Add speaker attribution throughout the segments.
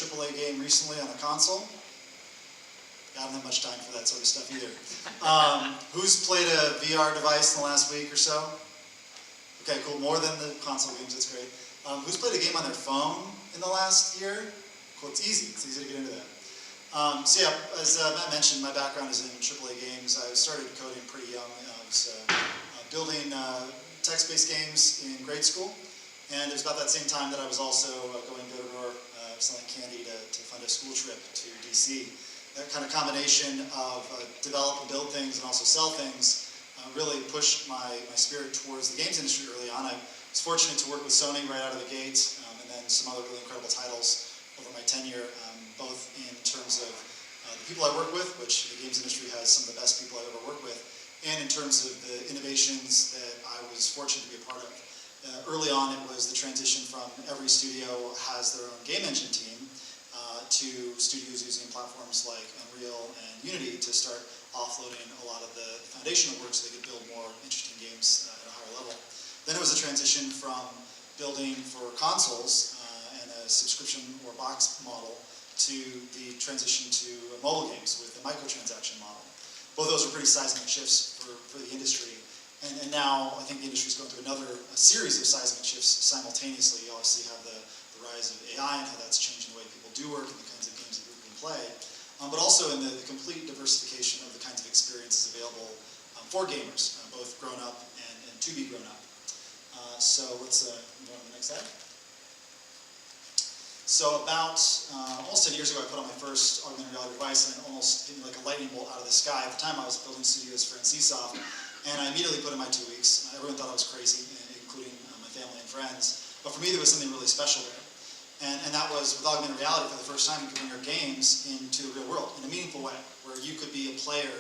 Speaker 1: AAA game recently on a console? I don't have much time for that sort of stuff either. Who's played a VR device in the last week or so? Okay, cool. More than the console games, that's great. Who's played a game on their phone in the last year? Cool, it's easy. It's easy to get into that. So yeah, as Matt mentioned, my background is in AAA games. I started coding pretty young. I was building text-based games in grade school. And it was about that same time that I was also going door-to-door selling candy to fund a school trip to DC. That kind of combination of develop and build things and also sell things really pushed my spirit towards the games industry early on. I was fortunate to work with Sony right out of the gate, and then some other really incredible titles over my tenure, both in terms of the people I work with, which the games industry has some of the best people I've ever worked with, and in terms of the innovations that I was fortunate to be a part of. Early on, it was the transition from every studio has their own game engine team to studios using platforms like Unreal and Unity to start offloading a lot of the foundational work so they could build more interesting games at a higher level. Then it was a transition from building for consoles and a subscription or box model to the transition to mobile games with the microtransaction model. Both of those were pretty seismic shifts for the industry. And now I think the industry is going through a series of seismic shifts simultaneously. You obviously have the rise of AI and how that's changing the way people do work and the kinds of games that people can play, but also in the complete diversification of the kinds of experiences available for gamers, both grown up and to be grown up. So let's move on to the next slide. So about almost 10 years ago, I put on my first augmented reality device, and it almost hit me like a lightning bolt out of the sky. At the time, I was building studios for NCSoft, and I immediately put in my 2 weeks. Everyone thought I was crazy, including my family and friends. But for me, there was something really special there. And that was with augmented reality, for the first time, you could bring your games into the real world in a meaningful way, where you could be a player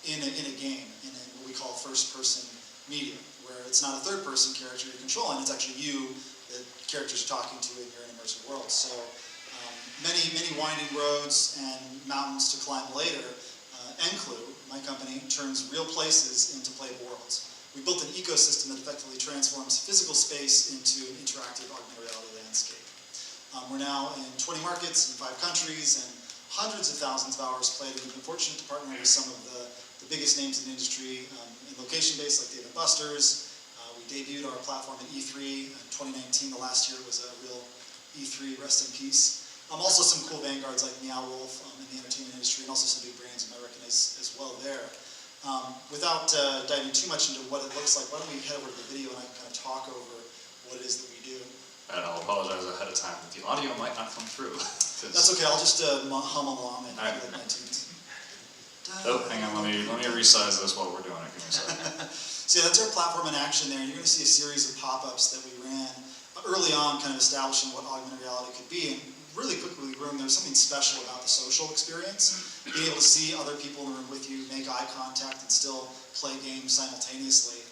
Speaker 1: in a game, in what we call first-person media, where it's not a third-person character you're controlling, it's actually you that characters are talking to in your immersive world. So many winding roads and mountains to climb later, Enclue, my company, turns real places into playable worlds. We built an ecosystem that effectively transforms physical space into an interactive augmented reality landscape. We're now in 20 markets in 5 countries and hundreds of thousands of hours played. We've been fortunate to partner with some of the biggest names in the industry in location-based, like Dave & Buster's. We debuted our platform at E3 in 2019. The last year was a real E3, rest in peace. Also some cool vanguards like Meow Wolf in the entertainment industry, and also some big brands you might recognize as well there. Without diving too much into what it looks like, why don't we head over to the video and I can kind of talk over what it is that we do.
Speaker 2: And I'll apologize ahead of time that the audio might not come through.
Speaker 1: That's okay, I'll just hum along and hit my tunes.
Speaker 2: Oh, hang on, let me resize this while we're doing it. Give me a second.
Speaker 1: So yeah, that's our platform in action there. You're going to see a series of pop-ups that we ran early on, kind of establishing what augmented reality could be. And really quickly we learned there was something special about the social experience. Being able to see other people in the room with you, make eye contact, and still play games simultaneously.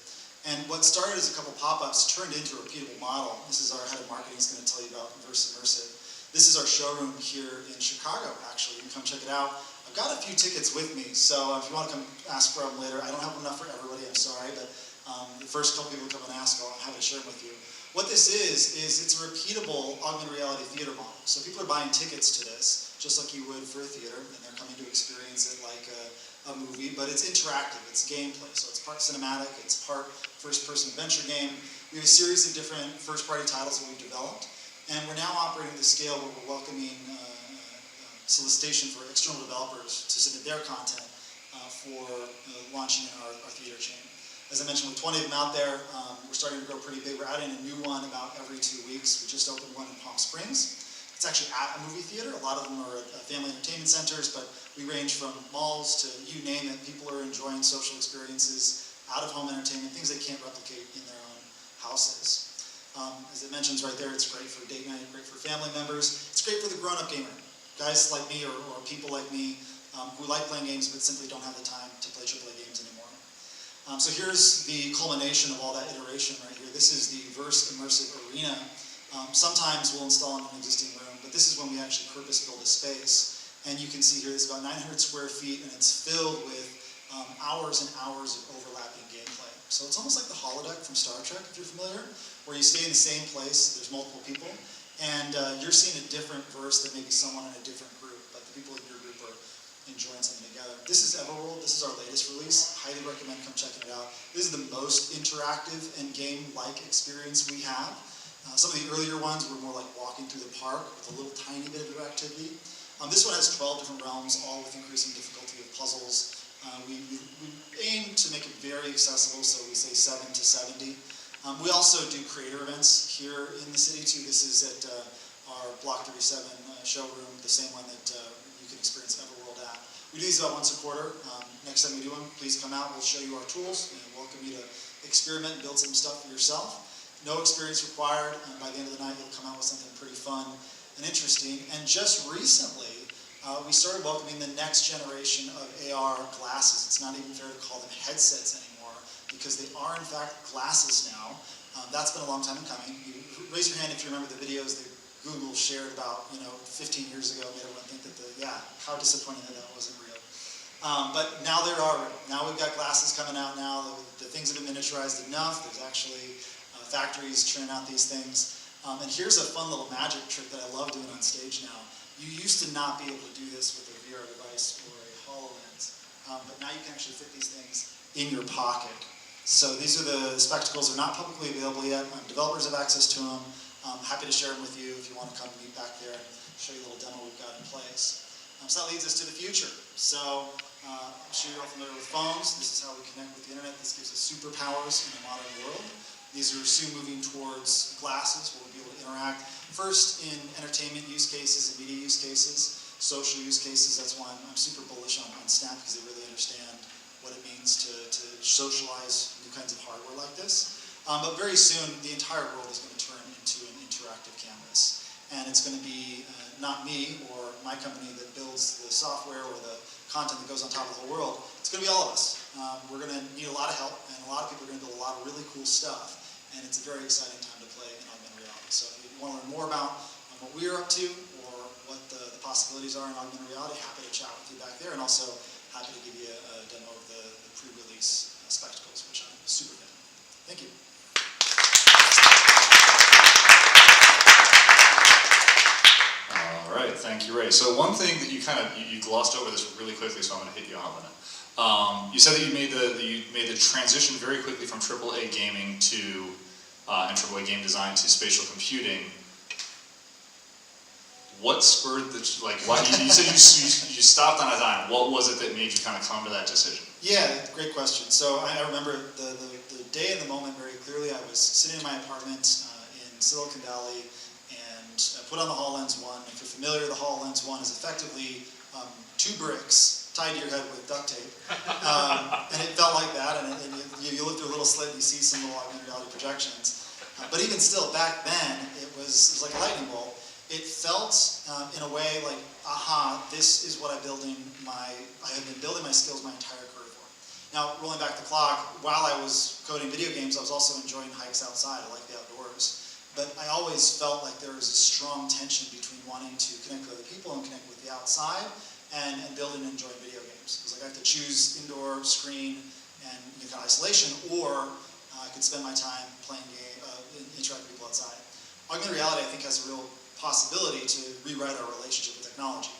Speaker 1: And what started as a couple pop-ups turned into a repeatable model. This is our head of marketing is going to tell you about Verse Immersive. This is our showroom here in Chicago, actually. You can come check it out. I've got a few tickets with me, so if you want to come ask for them later, I don't have enough for everybody, I'm sorry, but the first couple people come and ask, I'll have to share them with you. What this is it's a repeatable augmented reality theater model. So people are buying tickets to this, just like you would for a theater, and they're coming to experience it like a movie, but it's interactive, it's gameplay. So it's part cinematic, it's part first-person adventure game. We have a series of different first-party titles that we've developed, and we're now operating at the scale where we're welcoming solicitation for external developers to submit their content for launching in our theater chain. As I mentioned, with 20 of them out there, we're starting to grow pretty big. We're adding a new one about every 2 weeks. We just opened one in Palm Springs. It's actually at a movie theater. A lot of them are at family entertainment centers, but we range from malls to you name it. People are enjoying social experiences, out-of-home entertainment, things they can't replicate in their own houses. As it mentions right there, it's great for date night, great for family members. It's great for the grown-up gamer. Guys like me or people like me who like playing games but simply don't have the time to play AAA games anymore. So here's the culmination of all that iteration right here. This is the Verse Immersive Arena. Sometimes we'll install in an existing room, but this is when we actually purpose-build a space. And you can see here, it's about 900 square feet, and it's filled with hours and hours of overlapping gameplay. So it's almost like the holodeck from Star Trek, if you're familiar, where you stay in the same place, there's multiple people, And you're seeing a different verse than maybe someone in a different group, but the people in your group are enjoying something together. This is Everworld. This is our latest release. Highly recommend come checking it out. This is the most interactive and game-like experience we have. Some of the earlier ones were more like walking through the park with a little tiny bit of activity. This one has 12 different realms, all with increasing difficulty of puzzles. We aim to make it very accessible, so we say 7 to 70. We also do creator events here in the city too. This is at our Block 37 showroom, the same one that you can experience Everworld at. We do these about once a quarter. Next time we do them, please come out. We'll show you our tools and welcome you to experiment and build some stuff for yourself. No experience required, and by the end of the night you'll come out with something pretty fun and interesting. And just recently, we started welcoming the next generation of AR glasses. It's not even fair to call them headsets anymore, because they are in fact glasses now. That's been a long time in coming. Raise your hand if you remember the videos that Google shared about 15 years ago, made everyone think that how disappointing that wasn't real. But now there are. Now we've got glasses coming out now. The things have been miniaturized enough. There's actually factories churning out these things. And here's a fun little magic trick that I love doing on stage now. You used to not be able to do this with a VR device or a HoloLens, but now you can actually fit these things in your pocket. So these are the spectacles. They're not publicly available yet. Developers have access to them. I'm happy to share them with you if you want to come meet back there and show you a little demo we've got in place. So that leads us to the future. So I'm sure you're all familiar with phones. This is how we connect with the internet. This gives us superpowers in a modern world. These are soon moving towards glasses where we'll be able to interact. First in entertainment use cases and media use cases, social use cases. That's why I'm super bullish on Snap, because they really understand what it means to socialize new kinds of hardware like this. But very soon, the entire world is going to turn into an interactive canvas. And it's going to be not me or my company that builds the software or the content that goes on top of the whole world. It's going to be all of us. We're going to need a lot of help, and a lot of people are going to build a lot of really cool stuff. And it's a very exciting time to play in augmented reality. So if you want to learn more about what we're up to or what the possibilities are in augmented reality, happy to chat with you back there, and also happy to give you a demo of the pre-release spectacles, which I'm super fan of. Thank you.
Speaker 2: All right, thank you, Ray. So one thing that you you glossed over this really quickly, so I'm going to hit you on it. You said that you made the transition very quickly from AAA gaming to and AAA game design to spatial computing. What spurred why you said you stopped on a dime? What was it that made you kind of come to that decision?
Speaker 1: Yeah, great question. So I remember the day and the moment very clearly. I was sitting in my apartment in Silicon Valley, and I put on the HoloLens 1. If you're familiar, the HoloLens 1 is effectively 2 bricks tied to your head with duct tape. And it felt like that, and you look through a little slit and you see some little augmented reality projections. But even still, back then, it was like a lightning bolt. It felt, in a way, like, aha, this is what I have been building my skills my entire career for. Now, rolling back the clock, while I was coding video games, I was also enjoying hikes outside. I like the outdoors. But I always felt like there was a strong tension between wanting to connect with other people and connect with the outside and building and enjoying video games. It was like I have to choose indoor, screen, and isolation, or I could spend my time playing interacting with people outside. Augmented reality, I think, has a real possibility to rewrite our relationship with technology,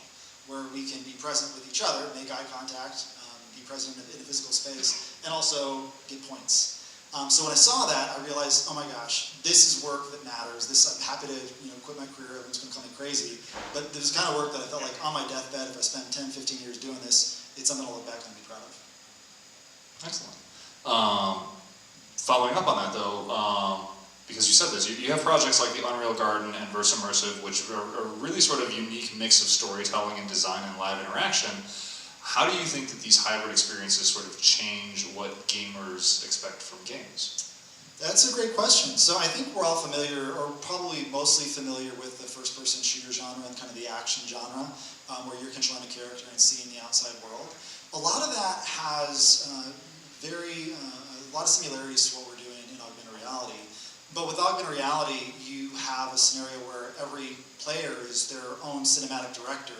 Speaker 1: where we can be present with each other, make eye contact, be present in a physical space, and also get points. So when I saw that, I realized, oh my gosh, this is work that matters. I'm happy to quit my career, everyone's going to call me crazy, but this is kind of work that I felt like on my deathbed, if I spend 10, 15 years doing this, it's something I'll look back and be proud of.
Speaker 2: Excellent. Following up on that though, because you said this, you have projects like the Unreal Garden and Versimmersive, which are a really sort of unique mix of storytelling and design and live interaction. How do you think that these hybrid experiences sort of change what gamers expect from games?
Speaker 1: That's a great question. So I think we're all familiar, or probably mostly familiar with the first-person shooter genre and kind of the action genre, where you're controlling a character and seeing the outside world. A lot of that has a lot of similarities to what we're doing in augmented reality. But with augmented reality, you have a scenario where every player is their own cinematic director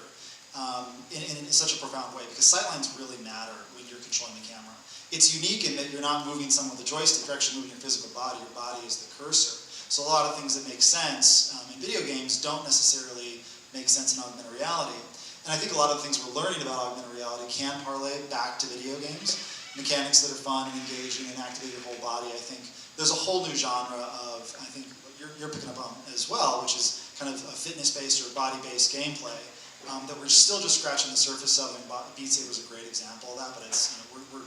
Speaker 1: in such a profound way, because sightlines really matter when you're controlling the camera. It's unique in that you're not moving someone with a joystick, you're actually moving your physical body. Your body is the cursor. So a lot of things that make sense in video games don't necessarily make sense in augmented reality. And I think a lot of the things we're learning about augmented reality can parlay back to video games. Mechanics that are fun and engaging and activate your whole body. I think there's a whole new genre of, I think what you're picking up on as well, which is kind of a fitness-based or body-based gameplay that we're still just scratching the surface of. And Beat Saber is a great example of that, but it's, we're